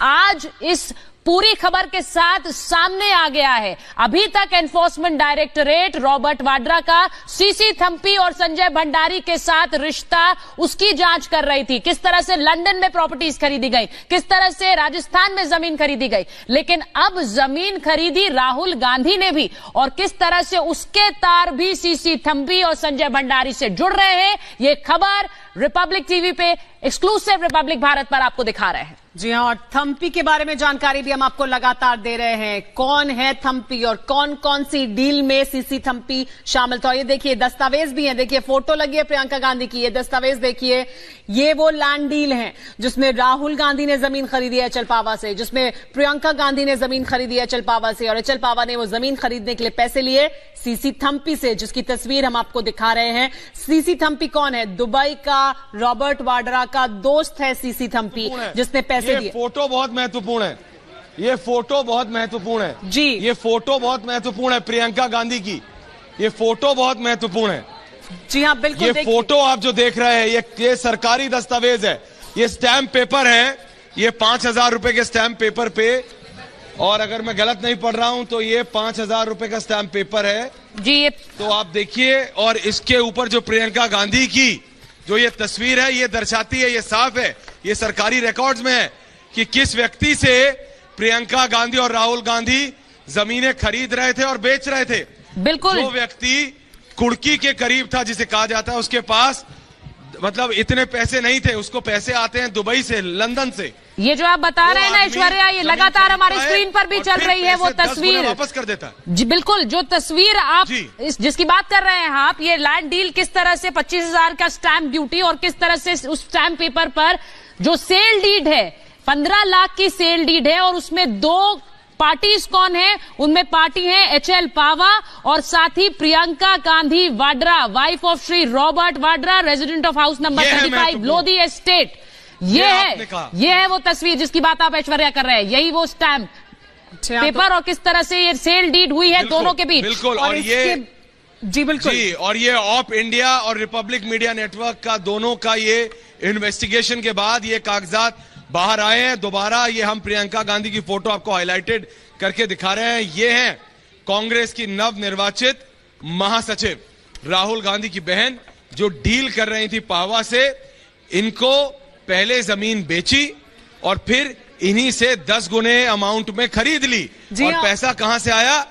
आज इस पूरी खबर के साथ सामने आ गया है। अभी तक एनफोर्समेंट डायरेक्टोरेट रॉबर्ट वाड्रा का सीसी थम्पी और संजय भंडारी के साथ रिश्ता, उसकी जांच कर रही थी। किस तरह से लंदन में प्रॉपर्टीज खरीदी गई, किस तरह से राजस्थान में जमीन खरीदी गई, लेकिन अब जमीन खरीदी राहुल गांधी ने भी, और किस तरह से उसके तार भी सीसी थम्पी और संजय भंडारी से जुड़ रहे हैं। ये खबर रिपब्लिक टीवी पे एक्सक्लूसिव रिपब्लिक भारत पर आपको दिखा रहे हैं। जी हाँ, और थम्पी के बारे में जानकारी भी हम आपको लगातार दे रहे हैं। कौन है थम्पी और कौन कौन सी डील में सीसी थम्पी शामिल था। ये देखिए दस्तावेज भी है, देखिए फोटो लगी है प्रियंका गांधी की, ये दस्तावेज देखिए, ये वो लैंड डील है जिसमें राहुल गांधी ने जमीन खरीदी है एचएल पावर से, जिसमें प्रियंका गांधी ने जमीन खरीदी है एचएल पावर से, और एचएल पावर ने वो जमीन खरीदने के लिए पैसे लिए सीसी थम्पी से, जिसकी तस्वीर हम आपको दिखा रहे हैं। सीसी थम्पी कौन है? दुबई का रॉबर्ट वाड्रा का दोस्त है सीसी थम्पी, जिसने पैसे दिए। फोटो बहुत महत्वपूर्ण है, ये फोटो बहुत महत्वपूर्ण है जी, ये फोटो बहुत महत्वपूर्ण है प्रियंका गांधी की, ये फोटो बहुत महत्वपूर्ण है। जी हाँ बिल्कुल, ये फोटो आप जो देख रहे हैं ये सरकारी दस्तावेज है, ये स्टैम्प पेपर है, ये 5,000 रुपए के स्टैम्प पेपर पे, और अगर मैं गलत नहीं पढ़ रहा हूं तो ये 5,000 रुपए का स्टैम्प पेपर है जी। तो आप देखिए, और इसके ऊपर जो प्रियंका गांधी की जो ये तस्वीर है ये दर्शाती है, ये साफ है, ये सरकारी रिकॉर्ड्स में है कि किस व्यक्ति से प्रियंका गांधी और राहुल गांधी जमीनें खरीद रहे थे और बेच रहे थे। बिल्कुल, जो व्यक्ति कुर्की के करीब था, जिसे कहा जाता है, उसके पास मतलब इतने पैसे नहीं थे, उसको पैसे आते हैं दुबई से, लंदन से। ये जो आप बता रहे हैं ना ऐश्वर्या, ये लगातार हमारे स्क्रीन पर भी चल रही है वो तस्वीर, वापस कर देता है। जी बिल्कुल, जो तस्वीर आप जिसकी बात कर रहे हैं आप, ये लैंड डील किस तरह से 25,000 का स्टैंप ड्यूटी और किस तरह से उस स्टैंप पेपर पर जो सेल डीड है 15 लाख की सेल डीड है, और उसमें 2 पार्टीज कौन है? उनमें पार्टी है एचएल पावर और साथ ही Priyanka Gandhi Vadra, wife of Shri Robert Vadra, resident of house number 35 Lodhi estate. ये है वो तस्वीर जिसकी बात आप ऐश्वर्या कर रहे हैं, यही वो स्टैम्प पेपर और किस तरह से ये सेल डीड हुई है दोनों के बीच। बिल्कुल, और ये जी बिल्कुल जी, और ये ऑप इंडिया और रिपब्लिक मीडिया नेटवर्क का दोनों का ये इन्वेस्टिगेशन के बाद ये कागजात बाहर आए हैं। दोबारा ये हम प्रियंका गांधी की फोटो आपको हाईलाइटेड करके दिखा रहे हैं। ये है कांग्रेस की नव निर्वाचित महासचिव राहुल गांधी की बहन, जो डील कर रही थी पावा से। इनको पहले जमीन बेची और फिर इन्हीं से 10 गुने अमाउंट में खरीद ली। और पैसा कहां से आया?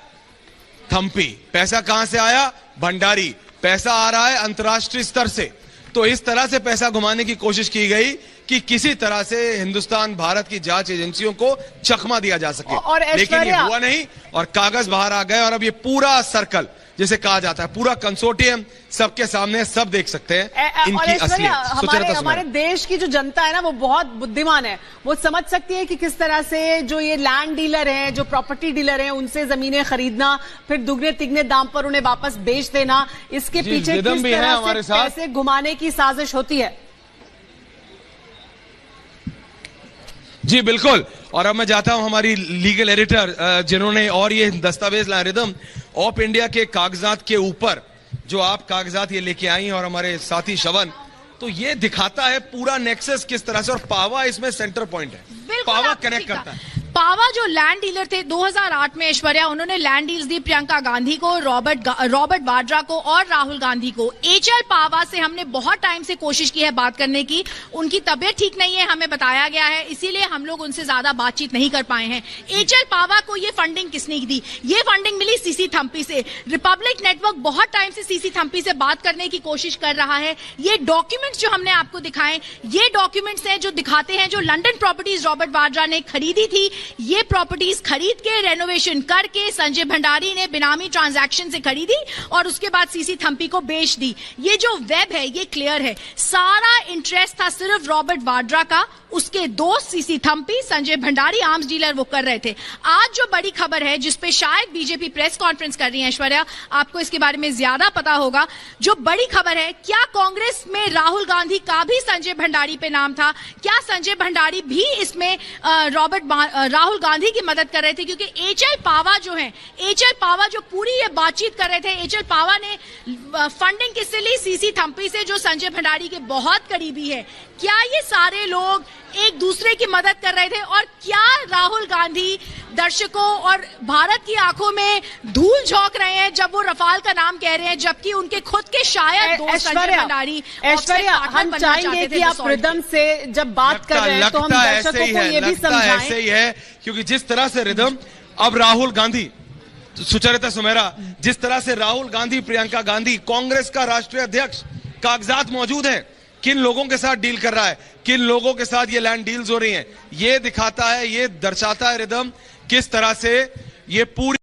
थम्पी। पैसा कहां से आया? भंडारी। पैसा आ रहा है अंतर्राष्ट्रीय स्तर से। तो इस तरह से पैसा घुमाने की कोशिश की गई कि किसी तरह से हिंदुस्तान भारत की जांच एजेंसियों को चकमा दिया जा सके, लेकिन ये हुआ नहीं और कागज बाहर आ गए। और अब ये पूरा सर्कल, जैसे कहा जाता है, पूरा कंसोर्टियम सबके सामने, सब देख सकते हैं इनकी असलियत। हमारे देश की जो जनता है ना, वो बहुत बुद्धिमान है, वो समझ सकती है कि किस तरह से जो ये लैंड डीलर हैं, जो प्रॉपर्टी डीलर हैं, उनसे जमीनें खरीदना, फिर दुगने तिगने दाम पर उन्हें वापस बेच देना, इसके पीछे किस तरह से पैसे घुमाने की साजिश होती है। जी बिल्कुल, और अब मैं जाता हूं हमारी लीगल एडिटर जिन्होंने और ये दस्तावेज लाए रिदम ऑप इंडिया के कागजात के ऊपर जो आप कागजात ये लेके आई और हमारे साथी शवन, तो ये दिखाता है पूरा नेक्सस किस तरह से, और पावा इसमें सेंटर पॉइंट है। पावा कनेक्ट करता है। पावा जो लैंड डीलर थे 2008 में ऐश्वर्या, उन्होंने लैंड डील्स दी प्रियंका गांधी को, रॉबर्ट वाड्रा को और राहुल गांधी को। एचएल पावा से हमने बहुत टाइम से कोशिश की है बात करने की, उनकी तबीयत ठीक नहीं है हमें बताया गया है, इसीलिए हम लोग उनसे ज्यादा बातचीत नहीं कर पाए हैं। एचएल पावा को ये फंडिंग किसने दी? ये फंडिंग मिली सीसी थम्पी से। रिपब्लिक नेटवर्क बहुत टाइम से सीसी थम्पी से बात करने की कोशिश कर रहा है। ये डॉक्यूमेंट्स जो हमने आपको दिखाए, ये डॉक्यूमेंट्स हैं जो दिखाते हैं जो लंदन प्रॉपर्टीज रॉबर्ट वाड्रा ने खरीदी थी, ये प्रॉपर्टीज खरीद के रेनोवेशन करके संजय भंडारी ने बिनामी ट्रांजैक्शन से खरीदी और उसके बाद सीसी थम्पी को बेच दी। ये जो वेब है ये क्लियर है, सारा इंटरेस्ट था सिर्फ रॉबर्ट वाड्रा का, उसके दोस्त CC Thampi, Sanjay Bhandari arms dealer वो कर रहे थे। आज जो बड़ी खबर है जिसपे शायद बीजेपी प्रेस कॉन्फ्रेंस कर रही है, ऐश्वर्या आपको इसके बारे में ज्यादा पता होगा, जो बड़ी खबर है, क्या कांग्रेस में राहुल गांधी का भी संजय भंडारी पे नाम था? क्या संजय भंडारी भी इसमें राहुल गांधी की मदद कर रहे थे? क्योंकि एचएल पावा जो है, एचएल पावा जो पूरी ये बातचीत कर रहे थे, एचएल पावा ने फंडिंग किससे ली? सीसी थम्पी से, जो संजय भंडारी के बहुत करीबी है। क्या ये सारे लोग एक दूसरे की मदद कर रहे थे। और क्या राहुल गांधी दर्शकों और भारत की आंखों में धूल झोंक रहे हैं जब वो रफाल का नाम कह रहे हैं, जबकि उनके खुद के शायद दोस्त संजय भंडारी ऐश्वर्या, हम चाहेंगे कि आप रिदम से जब बात कर रहे हैं तो हम दर्शकों को ये भी समझाएं। ऐसे ही है, क्योंकि जिस तरह से रिदम अब राहुल गांधी, सुचरिता सुमेरा, जिस तरह से राहुल गांधी, प्रियंका गांधी, कांग्रेस का राष्ट्रीय अध्यक्ष, कागजात मौजूद हैं, किन लोगों के साथ डील कर रहा है, किन लोगों के साथ ये लैंड डील्स हो रही हैं, ये दिखाता है, ये दर्शाता है रिदम किस तरह से ये पूरी